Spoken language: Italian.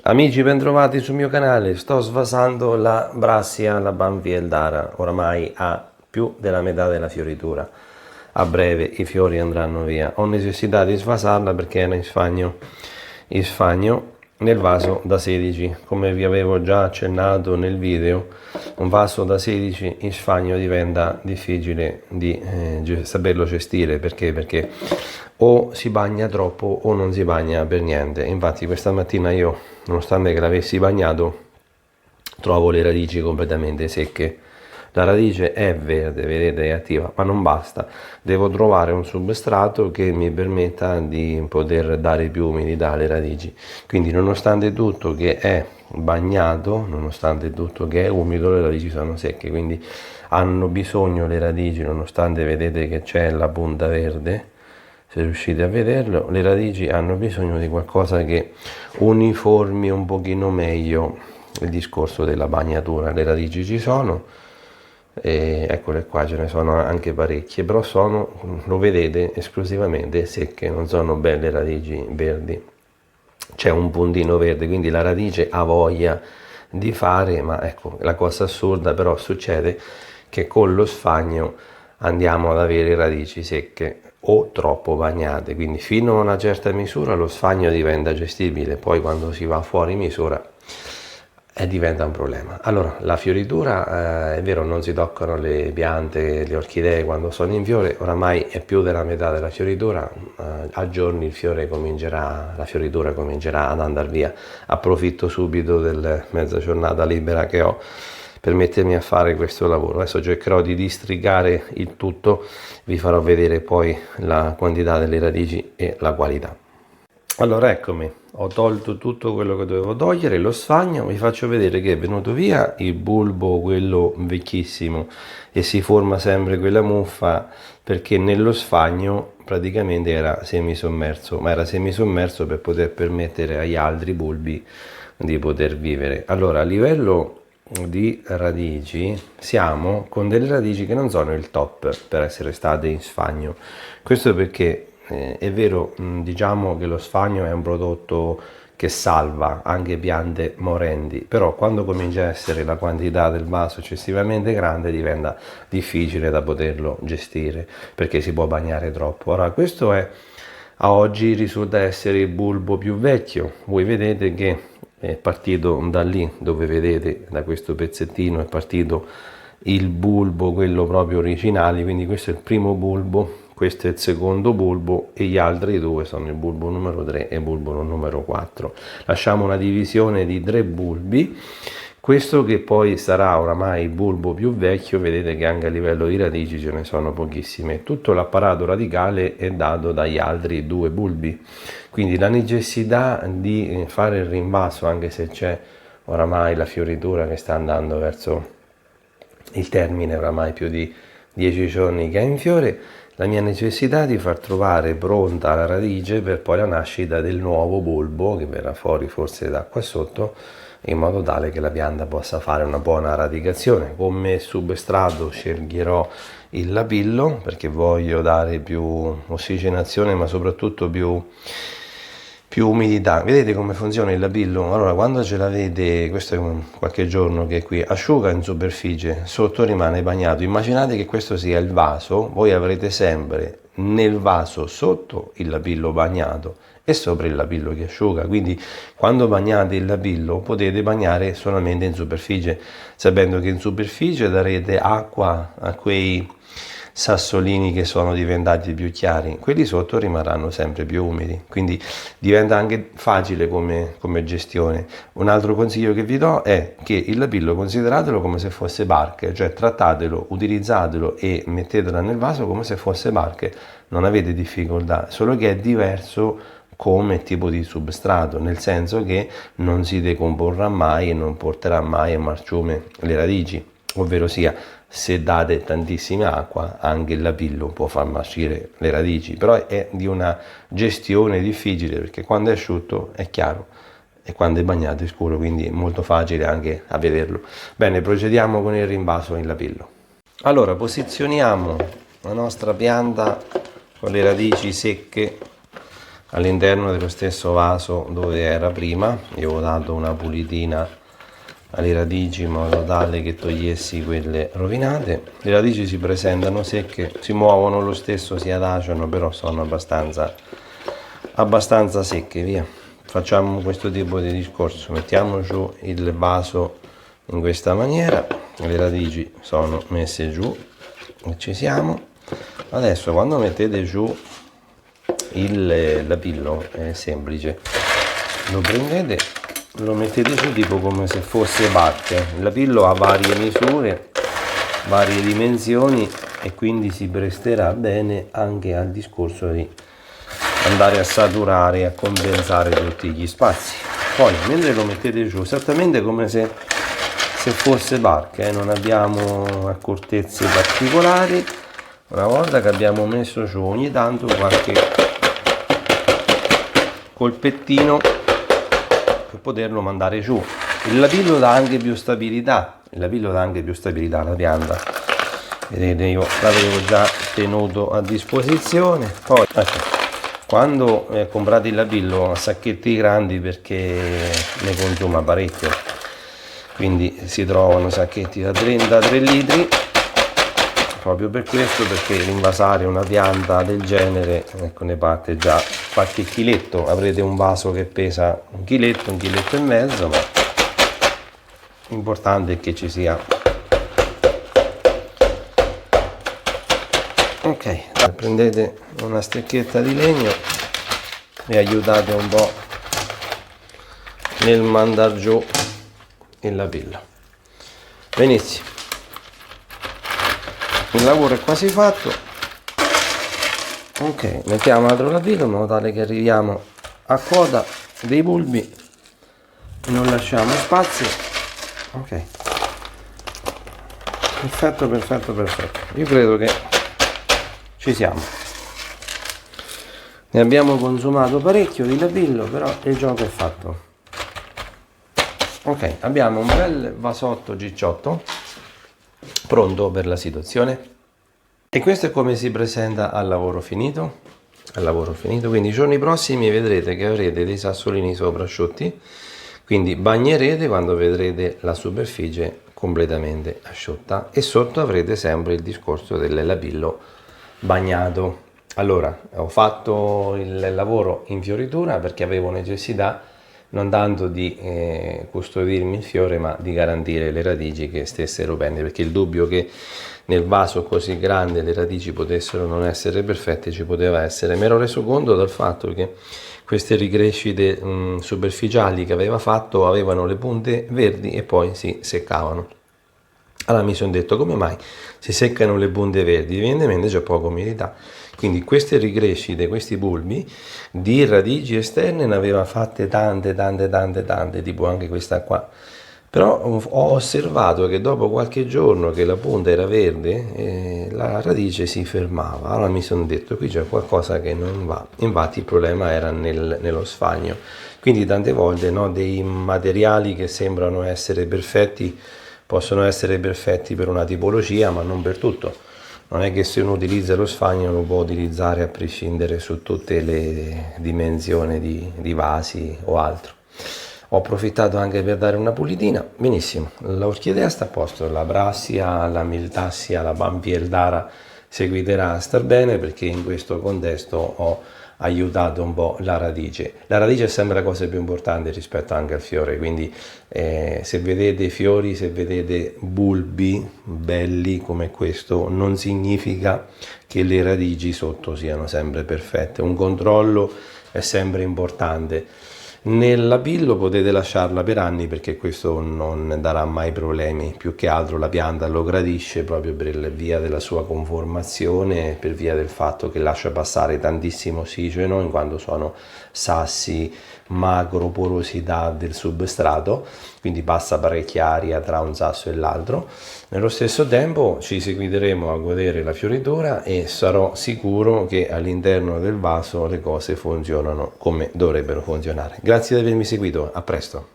Amici, bentrovati sul mio canale. Sto svasando la Brassia, la Banvieldara, oramai a più della metà della fioritura. A breve i fiori andranno via. Ho necessità di svasarla perché era in sfagno nel vaso da 16. Come vi avevo già accennato nel video, un vaso da 16 in sfagno diventa difficile di saperlo gestire. Perché o si bagna troppo o non si bagna per niente. Infatti questa mattina io, nonostante che l'avessi bagnato, trovo le radici completamente secche. La radice è verde, vedete, è attiva, ma non basta. Devo trovare un substrato che mi permetta di poter dare più umidità alle radici. Quindi nonostante tutto che è bagnato, nonostante tutto che è umido, le radici sono secche. Quindi hanno bisogno le radici, nonostante vedete che c'è la punta verde, se riuscite a vederlo, le radici hanno bisogno di qualcosa che uniformi un pochino meglio il discorso della bagnatura. Le radici ci sono, e eccole qua, ce ne sono anche parecchie, però sono, lo vedete, esclusivamente secche, non sono belle radici verdi. C'è un puntino verde, quindi la radice ha voglia di fare, ma ecco, la cosa assurda però succede che con lo sfagno andiamo ad avere radici secche o troppo bagnate, quindi fino a una certa misura lo sfagno diventa gestibile, poi quando si va fuori misura diventa un problema. Allora, la fioritura, è vero, non si toccano le piante, le orchidee quando sono in fiore, oramai è più della metà della fioritura, a giorni la fioritura comincerà ad andare via. Approfitto subito della mezza giornata libera che ho per mettermi a fare questo lavoro. Adesso cercherò di districare il tutto, vi farò vedere poi la quantità delle radici e la qualità. Allora eccomi, ho tolto tutto quello che dovevo togliere, lo sfagno, vi faccio vedere che è venuto via il bulbo, quello vecchissimo, e si forma sempre quella muffa perché nello sfagno praticamente era semisommerso, ma era semisommerso per poter permettere agli altri bulbi di poter vivere. Allora, a livello di radici siamo con delle radici che non sono il top per essere state in sfagno. Questo perché è vero, diciamo che lo sfagno è un prodotto che salva anche piante morenti, però quando comincia a essere la quantità del vaso eccessivamente grande diventa difficile da poterlo gestire perché si può bagnare troppo. Ora, questo è a oggi risulta essere il bulbo più vecchio. Voi vedete che è partito da lì, dove vedete da questo pezzettino è partito il bulbo, quello proprio originale, quindi questo è il primo bulbo, questo è il secondo bulbo e gli altri due sono il bulbo numero 3 e il bulbo numero 4. Lasciamo una divisione di 3 bulbi. Questo che poi sarà oramai il bulbo più vecchio, vedete che anche a livello di radici ce ne sono pochissime. Tutto l'apparato radicale è dato dagli altri 2 bulbi, quindi la necessità di fare il rinvaso, anche se c'è oramai la fioritura che sta andando verso il termine, oramai più di 10 giorni che è in fiore, la mia necessità di far trovare pronta la radice per poi la nascita del nuovo bulbo che verrà fuori forse da qua sotto, in modo tale che la pianta possa fare una buona radicazione. Come substrato sceglierò il lapillo perché voglio dare più ossigenazione, ma soprattutto più umidità. Vedete come funziona il lapillo? Allora, quando ce l'avete, questo è qualche giorno che è qui, asciuga in superficie, sotto rimane bagnato. Immaginate che questo sia il vaso, voi avrete sempre nel vaso sotto il lapillo bagnato e sopra il lapillo che asciuga. Quindi quando bagnate il lapillo potete bagnare solamente in superficie, sapendo che in superficie darete acqua a quei sassolini che sono diventati più chiari, quelli sotto rimarranno sempre più umidi, quindi diventa anche facile come gestione. Un altro consiglio che vi do è che il lapillo consideratelo come se fosse barche, cioè trattatelo, utilizzatelo e mettetelo nel vaso come se fosse barche, non avete difficoltà, solo che è diverso come tipo di substrato, nel senso che non si decomporrà mai e non porterà mai a marciume le radici, ovvero sia, se date tantissima acqua anche il lapillo può far marcire le radici, però è di una gestione difficile perché quando è asciutto è chiaro e quando è bagnato è scuro, quindi è molto facile anche a vederlo. Bene, procediamo con il rinvaso in lapillo. Allora, posizioniamo la nostra pianta con le radici secche all'interno dello stesso vaso dove era prima. Io ho dato una pulitina alle radici in modo tale che togliessi quelle rovinate. Le radici si presentano secche, si muovono lo stesso, si adagiano, però sono abbastanza secche. Via, facciamo questo tipo di discorso, mettiamo giù il vaso in questa maniera, le radici sono messe giù e ci siamo. Adesso quando mettete giù il lapillo è semplice, lo prendete, lo mettete giù tipo come se fosse parte. Il lapillo ha varie misure, varie dimensioni e quindi si presterà bene anche al discorso di andare a saturare, a condensare tutti gli spazi. Poi mentre lo mettete giù, esattamente come se fosse barca, non abbiamo accortezze particolari. Una volta che abbiamo messo giù, ogni tanto qualche colpettino per poterlo mandare giù. Il lapillo dà anche più stabilità, alla pianta. Vedete, io l'avevo già tenuto a disposizione. Poi quando comprate il lapillo a sacchetti grandi, perché ne consuma parecchio, quindi si trovano sacchetti da 33 litri, proprio per questo, perché l'invasare una pianta del genere, ecco, ne parte già qualche chiletto. Avrete un vaso che pesa un chiletto e mezzo, ma l'importante è che ci sia. Ok, prendete una stecchetta di legno e aiutate un po' nel mandar giù il lapillo. Benissimo, il lavoro è quasi fatto. Ok, mettiamo altro lapillo in modo tale che arriviamo a coda dei bulbi e non lasciamo spazio. Ok, perfetto. Io credo che ci siamo. Ne abbiamo consumato parecchio di lapillo, però il gioco è fatto. Ok, abbiamo un bel vasotto G8 pronto per la situazione. E questo è come si presenta al lavoro finito. Quindi i giorni prossimi vedrete che avrete dei sassolini soprasciutti, quindi bagnerete quando vedrete la superficie completamente asciutta e sotto avrete sempre il discorso del lapillo bagnato. Allora, ho fatto il lavoro in fioritura perché avevo necessità non tanto di custodirmi il fiore, ma di garantire le radici che stessero bene, perché il dubbio che nel vaso così grande le radici potessero non essere perfette ci poteva essere. Mi ero reso conto dal fatto che queste ricrescite superficiali che aveva fatto avevano le punte verdi e poi si seccavano. Allora mi sono detto: come mai si seccano le punte verdi? Evidentemente c'è poca umidità. Quindi queste ricrescite, questi bulbi di radici esterne ne aveva fatte tante, tipo anche questa qua. Però ho osservato che dopo qualche giorno che la punta era verde, la radice si fermava. Allora mi sono detto: qui c'è qualcosa che non va. Infatti il problema era nello sfagno. Quindi tante volte, no, dei materiali che sembrano essere perfetti possono essere perfetti per una tipologia, ma non per tutto. Non è che se uno utilizza lo sfagno lo può utilizzare a prescindere su tutte le dimensioni di vasi o altro. Ho approfittato anche per dare una pulitina. Benissimo, l'orchidea sta a posto, la brassia, la miltassia, la Banvieldara seguiterà a star bene, perché in questo contesto ho aiutato un po' la radice. La radice è sempre la cosa più importante rispetto anche al fiore, quindi se vedete fiori, se vedete bulbi belli come questo, non significa che le radici sotto siano sempre perfette. Un controllo è sempre importante. Nel lapillo potete lasciarla per anni, perché questo non darà mai problemi. Più che altro la pianta lo gradisce proprio per via della sua conformazione, per via del fatto che lascia passare tantissimo ossigeno, in quanto sono sassi macro porosità del substrato, quindi passa parecchia aria tra un sasso e l'altro. Nello stesso tempo ci seguiremo a godere la fioritura e sarò sicuro che all'interno del vaso le cose funzionano come dovrebbero funzionare. Grazie di avermi seguito, a presto.